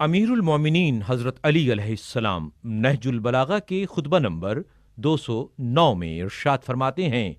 امیر المومنین حضرت علی علیہ السلام نہج البلاغہ کے خطبہ نمبر 209 میں ارشاد فرماتے ہیں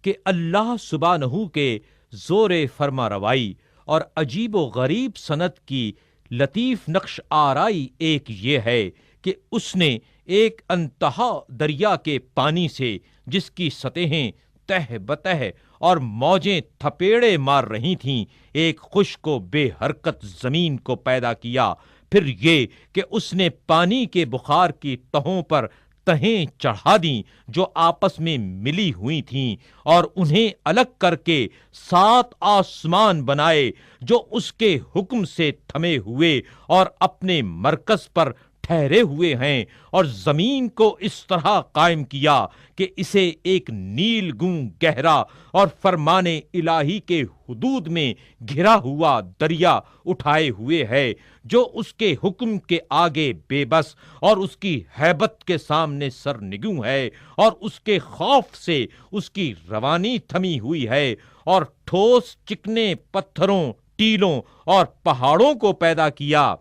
کہ اللہ سبحانہ کے زور فرما روائی اور عجیب و غریب صنعت کی لطیف نقش آرائی ایک یہ ہے کہ اس نے ایک انتہا دریا کے پانی سے، جس کی سطحیں تہ بتہ اور موجیں تھپیڑے مار رہی تھیں، ایک خشک و بے حرکت زمین کو پیدا کیا. پھر یہ کہ اس نے پانی کے بخار کی تہوں پر تہیں چڑھا دیں جو آپس میں ملی ہوئی تھیں، اور انہیں الگ کر کے 7 آسمان بنائے جو اس کے حکم سے تھمے ہوئے اور اپنے مرکز پر ٹھہرے ہوئے ہیں، اور زمین کو اس طرح قائم کیا کہ اسے ایک نیل گوں گہرا اور فرمان الہی کے حدود میں گھرا ہوا دریا اٹھائے ہوئے ہے، جو اس کے حکم کے آگے بے بس اور اس کی ہیبت کے سامنے سرنگوں ہے، اور اس کے خوف سے اس کی روانی تھمی ہوئی ہے، اور ٹھوس چکنے پتھروں، ٹیلوں اور پہاڑوں کو پیدا کیا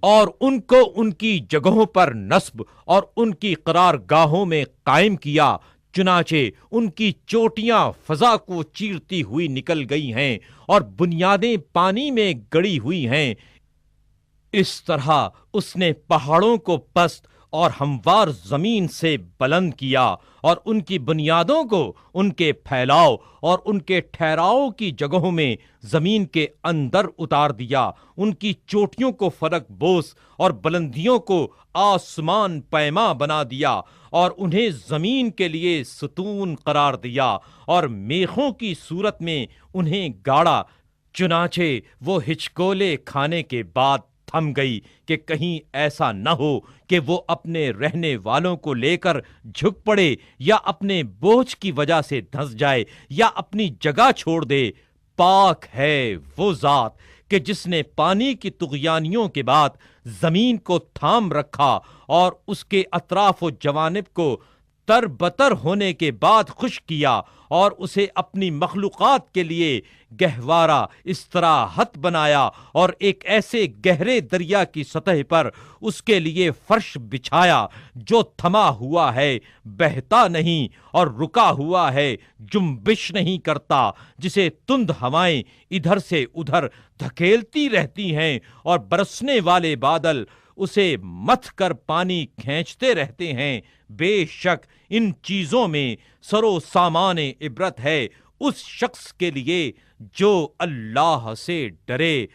اور ان کو ان کی جگہوں پر نصب اور ان کی قرار گاہوں میں قائم کیا. چنانچہ ان کی چوٹیاں فضا کو چیرتی ہوئی نکل گئی ہیں اور بنیادیں پانی میں گڑی ہوئی ہیں. اس طرح اس نے پہاڑوں کو پست اور ہموار زمین سے بلند کیا، اور ان کی بنیادوں کو ان کے پھیلاؤ اور ان کے ٹھہراؤ کی جگہوں میں زمین کے اندر اتار دیا. ان کی چوٹیوں کو فلک بوس اور بلندیوں کو آسمان پیما بنا دیا، اور انہیں زمین کے لیے ستون قرار دیا، اور میخوں کی صورت میں انہیں گاڑا. چنانچہ وہ ہچکولے کھانے کے بعد تھم گئی کہ کہیں ایسا نہ ہو کہ وہ اپنے رہنے والوں کو لے کر جھک پڑے، یا اپنے بوجھ کی وجہ سے دھنس جائے، یا اپنی جگہ چھوڑ دے. پاک ہے وہ ذات کہ جس نے پانی کی طغیانیوں کے بعد زمین کو تھام رکھا، اور اس کے اطراف و جوانب کو تر بتر ہونے کے بعد خشک کیا، اور اسے اپنی مخلوقات کے لیے گہوارہ استراحت بنایا، اور ایک ایسے گہرے دریا کی سطح پر اس کے لیے فرش بچھایا جو تھما ہوا ہے، بہتا نہیں، اور رکا ہوا ہے، جنبش نہیں کرتا، جسے تند ہوائیں ادھر سے ادھر دھکیلتی رہتی ہیں، اور برسنے والے بادل اسے متھ کر پانی کھینچتے رہتے ہیں. بے شک ان چیزوں میں سر و سامان عبرت ہے اس شخص کے لیے جو اللہ سے ڈرے.